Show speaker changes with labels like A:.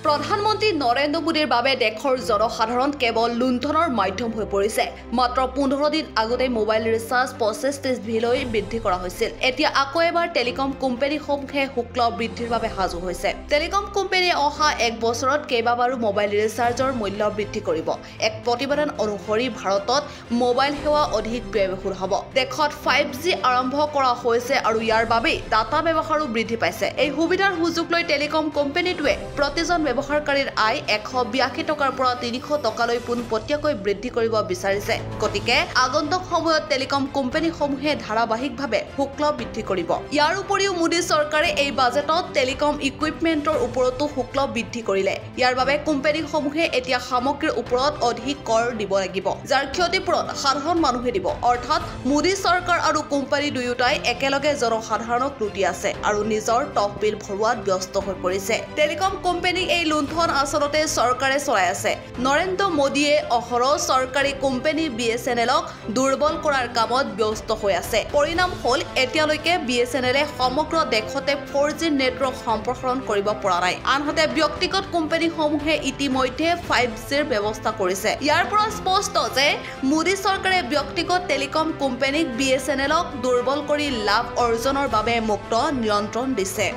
A: প্ৰধানমন্ত্ৰী নৰেন্দ্ৰ মোদীৰ বাবে দেশৰ জনসাধাৰণ কেৱল লুণ্ঠনৰ মাধ্যম হৈ পৰিছে। মাত্ৰ 15 দিন আগতে মোবাইল ৰিচাৰ্জ 25-30 লৈ বৃদ্ধি কৰা হৈছিল। এতিয়া আকৌ এবাৰ টেলিকম কোম্পানীসমূহে শুল্ক বৃদ্ধিৰ বাবে সাজু হৈছে। টেলিকম কোম্পানীয়ে অহা এক বছৰত কেইবাবাৰো মোবাইল ৰিচাৰ্জৰ মূল্য বৃদ্ধি কৰিব। এক প্ৰতিবেদন অনুসৰি ভাৰতত মোবাইল সেৱা অধিক ব্যয়বহুল হ'ব। দেশত 5G আৰম্ভ কৰা হৈছে আৰু ইয়াৰ বাবে ডাটা ব্যৱহাৰো বৃদ্ধি পাইছে। এই সুবিধাৰ সুযোগ লৈ টেলিকম কোম্পানীটোৱে প্ৰতিজন ব্যৱহাৰকাৰীৰ আয় 182 টকাৰ পৰা 300 টকালৈ পোনপটীয়াকৈ বৃদ্ধি কৰিব বিচাৰিছে। গতিকে আগন্তুক সময়ত টেলিকম কোম্পানীসমূহে ধাৰাবাহিকভাৱে শুল্ক বৃদ্ধি কৰিব। ইয়াৰ উপৰিও মোদী চৰকাৰে এই বাজেটত টেলিকম ইকুইপমেণ্টৰ ওপৰতো শুল্ক বৃদ্ধি কৰিলে। ইয়াৰ বাবে কোম্পানীসমূহে এতিয়া সামগ্ৰীৰ ওপৰত অধিক কৰ দিব লাগিব, যাৰ ক্ষতিপূৰণ সাধাৰণ মানুহে দিব। অৰ্থাৎ মোদী চৰকাৰ আৰু কোম্পানী দুয়োটাই একেলগে জনসাধাৰণক লুটি আছে আৰু নিজৰ তহবিল ভৰোৱাত ব্যস্ত হৈ পৰিছে। টেলিকম কোম্পানীক এই লুণ্ঠন আচলতে চৰকাৰে চলাই আছে। নৰেন্দ্ৰ মোদীয়ে অহৰহ চৰকাৰী কোম্পানী BSNLক দুৰ্বল কৰাৰ কামত ব্যস্ত হৈ আছে। পৰিণাম হ'ল এতিয়ালৈকে BSNLে সমগ্ৰ দেশতে 4G নেটৱৰ্ক সম্প্ৰসাৰণ কৰিব পৰা নাই। আনহাতে ব্যক্তিগত কোম্পানীসমূহে ইতিমধ্যে 5Gৰ ব্যৱস্থা কৰিছে। ইয়াৰ পৰা স্পষ্ট যে মোদী চৰকাৰে ব্যক্তিগত টেলিকম কোম্পানীক BSNLক দুৰ্বল কৰি লাভ অৰ্জনৰ বাবে মুক্ত নিয়ন্ত্ৰণ দিছে।